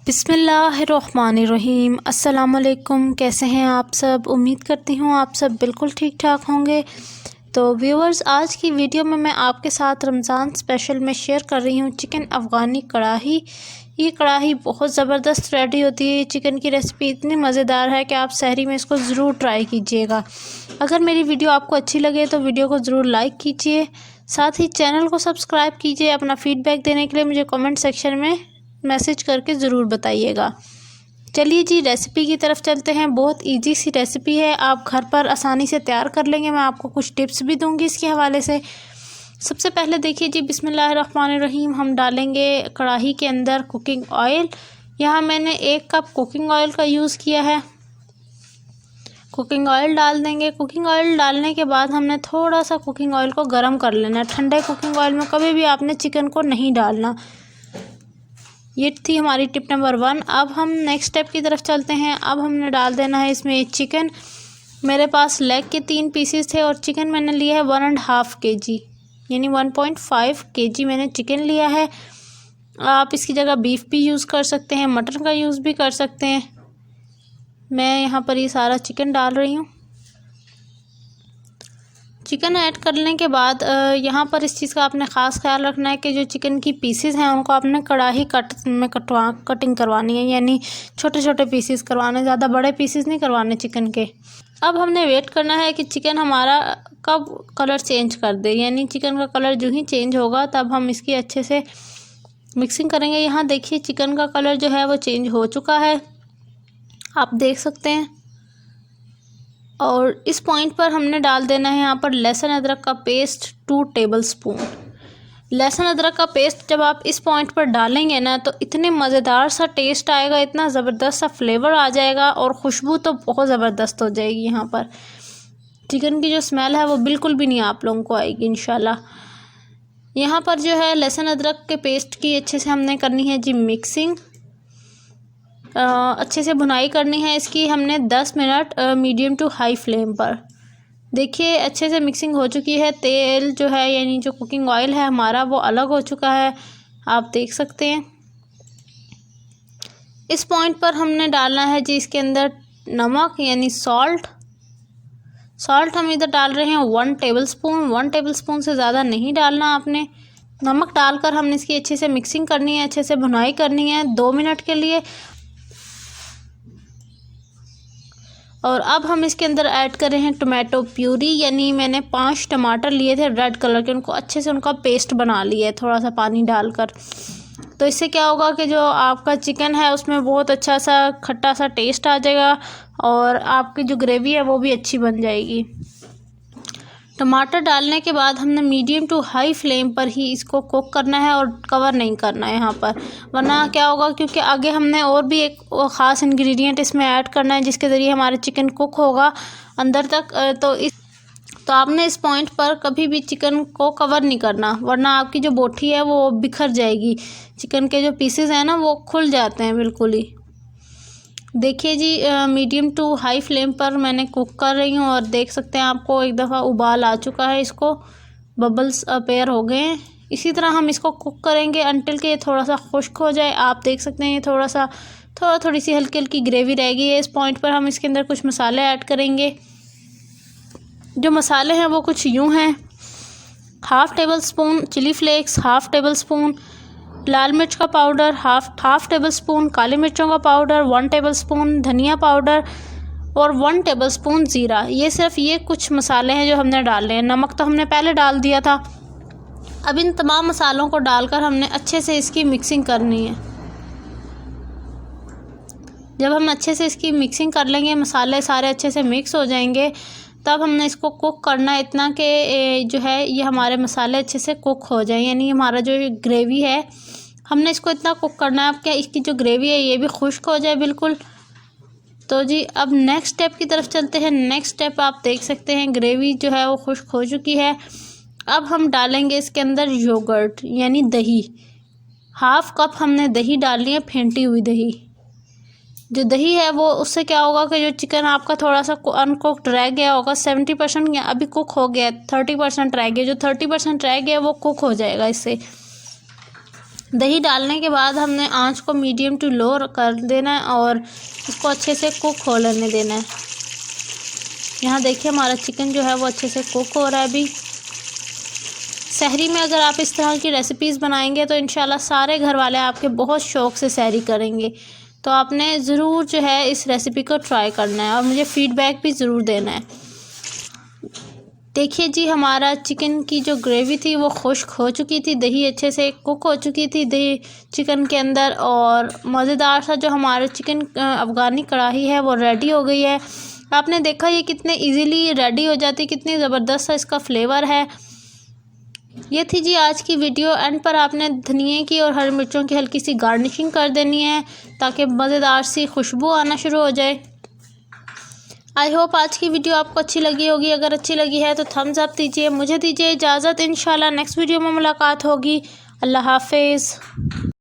बिस्मिल्लाहिर्रहमानिर्रहीम। अस्सलामुअलैकुम। कैसे हैं आप सब? उम्मीद करती हूँ आप सब बिल्कुल ठीक ठाक होंगे। तो व्यूअर्स, आज की वीडियो में मैं आपके साथ रमज़ान स्पेशल में शेयर कर रही हूँ चिकन अफ़गानी कढ़ाई। ये कढ़ाई बहुत ज़बरदस्त रेडी होती है। चिकन की रेसिपी इतनी मज़ेदार है कि आप सहरी में इसको ज़रूर ट्राई कीजिएगा। अगर मेरी वीडियो आपको अच्छी लगे तो वीडियो को ज़रूर लाइक कीजिए, साथ ही चैनल को सब्सक्राइब कीजिए। अपना फ़ीडबैक देने के लिए मुझे कमेंट सेक्शन में मैसेज करके ज़रूर बताइएगा। चलिए जी, रेसिपी की तरफ चलते हैं। बहुत इजी सी रेसिपी है, आप घर पर आसानी से तैयार कर लेंगे। मैं आपको कुछ टिप्स भी दूंगी इसके हवाले से। सबसे पहले देखिए जी, बिस्मिल्लाहिर्रहमानिर्रहीम, हम डालेंगे कढ़ाई के अंदर कुकिंग ऑयल। यहाँ मैंने 1 कप कुकिंग ऑयल का यूज़ किया है। कुकिंग ऑयल डाल देंगे। कुकिंग ऑयल डालने के बाद हमने थोड़ा सा कुकिंग ऑयल को गर्म कर लेना है। ठंडे कुकिंग ऑयल में कभी भी आपने चिकन को नहीं डालना। ये थी हमारी टिप नंबर 1। अब हम नेक्स्ट स्टेप की तरफ चलते हैं। अब हमने डाल देना है इसमें चिकन। मेरे पास लेग के 3 पीसेस थे और चिकन मैंने लिया है 1.5 kg, यानी 1.5 kg मैंने चिकन लिया है। आप इसकी जगह बीफ भी यूज़ कर सकते हैं, मटन का यूज़ भी कर सकते हैं। मैं यहाँ पर ये सारा चिकन डाल रही हूँ। चिकन ऐड करने के बाद यहाँ पर इस चीज़ का आपने ख़ास ख्याल रखना है कि जो चिकन की पीसेस हैं उनको आपने कढ़ाई कटिंग करवानी है, यानी छोटे छोटे पीसेस करवाने, ज़्यादा बड़े पीसेस नहीं करवाने चिकन के। अब हमने वेट करना है कि चिकन हमारा कब कलर चेंज कर दे, यानी चिकन का कलर जो ही चेंज होगा तब हम इसकी अच्छे से मिक्सिंग करेंगे। यहाँ देखिए चिकन का कलर जो है वो चेंज हो चुका है, आप देख सकते हैं। और इस पॉइंट पर हमने डाल देना है यहाँ पर लहसुन अदरक का पेस्ट 2 टेबलस्पून। लहसुन अदरक का पेस्ट जब आप इस पॉइंट पर डालेंगे ना तो इतने मज़ेदार सा टेस्ट आएगा, इतना ज़बरदस्त सा फ्लेवर आ जाएगा और खुशबू तो बहुत ज़बरदस्त हो जाएगी। यहाँ पर चिकन की जो स्मेल है वो बिल्कुल भी नहीं आप लोगों को आएगी इंशाल्लाह। यहाँ पर जो है लहसुन अदरक के पेस्ट की अच्छे से हमने करनी है जी मिक्सिंग। अच्छे से भुनाई करनी है इसकी हमने 10 minute medium to high flame पर। देखिए अच्छे से मिक्सिंग हो चुकी है। तेल जो है, यानी जो कुकिंग ऑयल है हमारा, वो अलग हो चुका है, आप देख सकते हैं। इस पॉइंट पर हमने डालना है जी इसके अंदर नमक, यानी सॉल्ट हम इधर डाल रहे हैं 1 टेबलस्पून। 1 टेबलस्पून से ज़्यादा नहीं डालना आपने। नमक डालकर हमने इसकी अच्छे से मिक्सिंग करनी है, अच्छे से भुनाई करनी है 2 मिनट के लिए। और अब हम इसके अंदर ऐड कर रहे हैं टोमेटो प्यूरी, यानी मैंने 5 टमाटर लिए थे रेड कलर के, उनको अच्छे से उनका पेस्ट बना लिया है थोड़ा सा पानी डालकर। तो इससे क्या होगा कि जो आपका चिकन है उसमें बहुत अच्छा सा खट्टा सा टेस्ट आ जाएगा और आपकी जो ग्रेवी है वो भी अच्छी बन जाएगी। टमाटर डालने के बाद हमने मीडियम टू हाई फ्लेम पर ही इसको कुक करना है और कवर नहीं करना है यहाँ पर, वरना क्या होगा, क्योंकि आगे हमने और भी एक ख़ास इंग्रेडिएंट इसमें ऐड करना है जिसके ज़रिए हमारा चिकन कुक होगा अंदर तक। तो आपने इस पॉइंट पर कभी भी चिकन को कवर नहीं करना, वरना आपकी जो बोटी है वो बिखर जाएगी। चिकन के जो पीसेस हैं ना वो खुल जाते हैं बिल्कुल ही। देखिए जी, मीडियम टू हाई फ्लेम पर मैंने कुक कर रही हूँ और देख सकते हैं आपको एक दफ़ा उबाल आ चुका है, इसको बबल्स अपेयर हो गए हैं। इसी तरह हम इसको कुक करेंगे अनटिल के ये थोड़ा सा खुश्क हो जाए। आप देख सकते हैं ये थोड़ी सी हल्की हल्की ग्रेवी रह गई है। इस पॉइंट पर हम इसके अंदर कुछ मसाले ऐड करेंगे। जो मसाले हैं वो कुछ यूँ हैं: 1/2 टेबलस्पून चिली फ्लेक्स, 1/2 टेबलस्पून लाल मिर्च का पाउडर, हाफ टेबलस्पून काली मिर्चों का पाउडर, 1 टेबलस्पून धनिया पाउडर और 1 टेबलस्पून ज़ीरा। ये सिर्फ ये कुछ मसाले हैं जो हमने डाले हैं। नमक तो हमने पहले डाल दिया था। अब इन तमाम मसालों को डालकर हमने अच्छे से इसकी मिक्सिंग करनी है। जब हम अच्छे से इसकी मिक्सिंग कर लेंगे, मसाले सारे अच्छे से मिक्स हो जाएंगे, तब हमने इसको कुक करना है इतना कि जो है ये हमारे मसाले अच्छे से कुक हो जाए, यानी हमारा जो ग्रेवी है हमने इसको इतना कुक करना है अब क्या इसकी जो ग्रेवी है ये भी खुश्क हो जाए बिल्कुल। तो जी अब नेक्स्ट स्टेप की तरफ चलते हैं। नेक्स्ट स्टेप आप देख सकते हैं ग्रेवी जो है वो खुश्क हो चुकी है। अब हम डालेंगे इसके अंदर योगर्ट, यानी दही। 1/2 कप हमने दही डालनी है, फेंटी हुई दही। जो दही है वो उससे क्या होगा कि जो चिकन आपका थोड़ा सा अनकुक्ड रह गया होगा, 70% या अभी कुक हो गया, 30% रह गया, जो 30% रह गया वो कुक हो जाएगा इससे। दही डालने के बाद हमने आंच को मीडियम टू लो कर देना है और इसको अच्छे से कुक हो लेने देना है। यहाँ देखिए हमारा चिकन जो है वो अच्छे से कुक हो रहा है अभी। सहरी में अगर आप इस तरह की रेसिपीज़ बनाएंगे तो इंशाल्लाह सारे घर वाले आपके बहुत शौक़ से सहरी करेंगे। तो आपने ज़रूर जो है इस रेसिपी को ट्राई करना है और मुझे फ़ीडबैक भी ज़रूर देना है। देखिए जी, हमारा चिकन की जो ग्रेवी थी वो खुश्क हो चुकी थी, दही अच्छे से कुक हो चुकी थी दही चिकन के अंदर, और मज़ेदार सा जो हमारा चिकन अफ़गानी कढ़ाई है वो रेडी हो गई है। आपने देखा ये कितने इजीली रेडी हो जाती, कितनी ज़बरदस्त सा इसका फ्लेवर है। ये थी जी आज की वीडियो। एंड पर आपने धनिए की और हरी मिर्चों की हल्की सी गार्निशिंग कर देनी है ताकि मज़ेदार सी खुशबू आना शुरू हो जाए। आई होप आज की वीडियो आपको अच्छी लगी होगी। अगर अच्छी लगी है तो थम्स अप दीजिए। मुझे दीजिए इजाज़त, इंशाल्लाह नेक्स्ट वीडियो में मुलाकात होगी। अल्लाह हाफिज़।